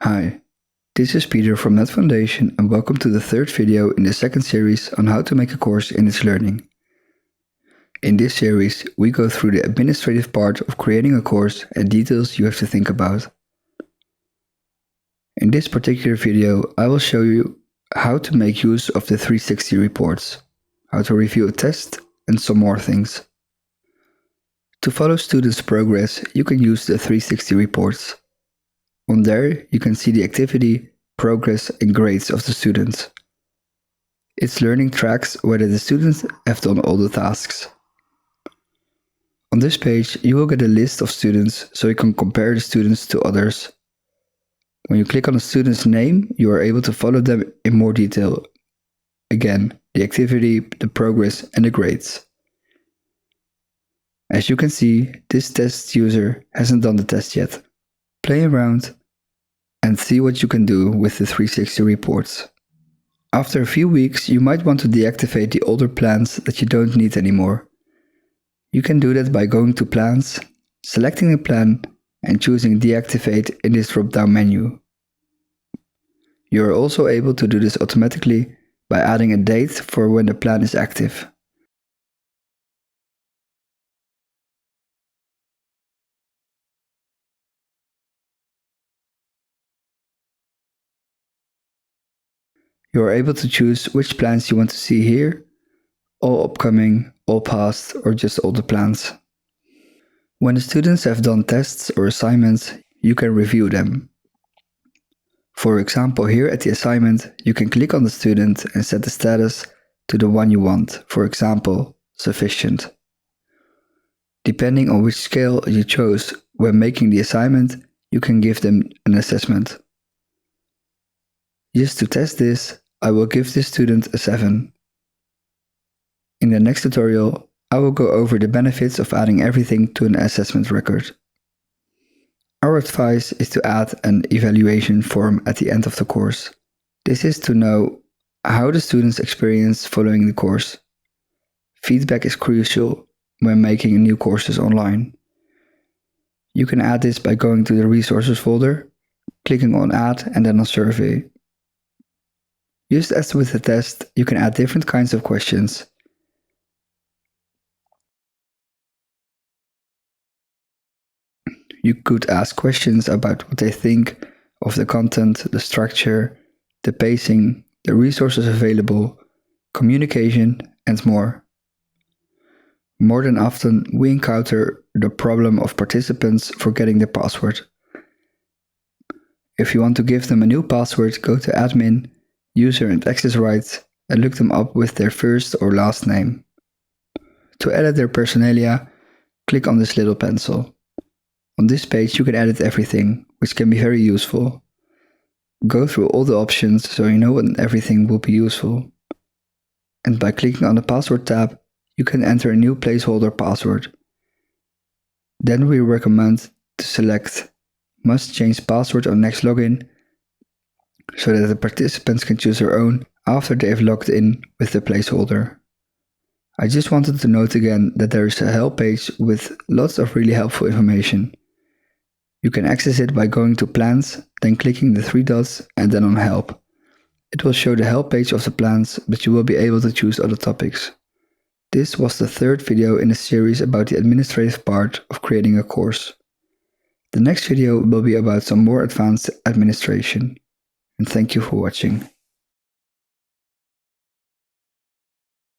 Hi, this is Peter from Net Foundation and welcome to the third video in the second series on how to make a course in its learning. In this series, we go through the administrative part of creating a course and details you have to think about. In this particular video, I will show you how to make use of the 360 reports, how to review a test, and some more things. To follow students' progress, you can use the 360 reports. On there, you can see the activity, progress, and grades of the students. Its learning tracks whether the students have done all the tasks. On this page, you will get a list of students so you can compare the students to others. When you click on a student's name, you are able to follow them in more detail. Again, the activity, the progress, and the grades. As you can see, this test user hasn't done the test yet. Play around and see what you can do with the 360 reports. After a few weeks, you might want to deactivate the older plans that you don't need anymore. You can do that by going to Plans, selecting a plan, and choosing Deactivate in this drop-down menu. You are also able to do this automatically by adding a date for when the plan is active. You are able to choose which plans you want to see here, all upcoming, all past, or just all the plans. When the students have done tests or assignments, you can review them. For example, here at the assignment, you can click on the student and set the status to the one you want, for example, sufficient. Depending on which scale you chose when making the assignment, you can give them an assessment. Just to test this, I will give this student a 7. In the next tutorial, I will go over the benefits of adding everything to an assessment record. Our advice is to add an evaluation form at the end of the course. This is to know how the students experience following the course. Feedback is crucial when making new courses online. You can add this by going to the resources folder, clicking on Add and then on Survey. Just as with the test, you can add different kinds of questions. You could ask questions about what they think of the content, the structure, the pacing, the resources available, communication, and more. More than often, we encounter the problem of participants forgetting their password. If you want to give them a new password, go to Admin, User and Access Rights, and look them up with their first or last name. To edit their personalia, click on this little pencil. On this page you can edit everything, which can be very useful. Go through all the options so you know when everything will be useful. And by clicking on the Password tab, you can enter a new placeholder password. Then we recommend to select Must Change Password on Next Login, so that the participants can choose their own after they have logged in with the placeholder. I just wanted to note again that there is a help page with lots of really helpful information. You can access it by going to Plans, then clicking the 3 dots and then on Help. It will show the help page of the plans, but you will be able to choose other topics. This was the third video in a series about the administrative part of creating a course. The next video will be about some more advanced administration. And thank you for watching.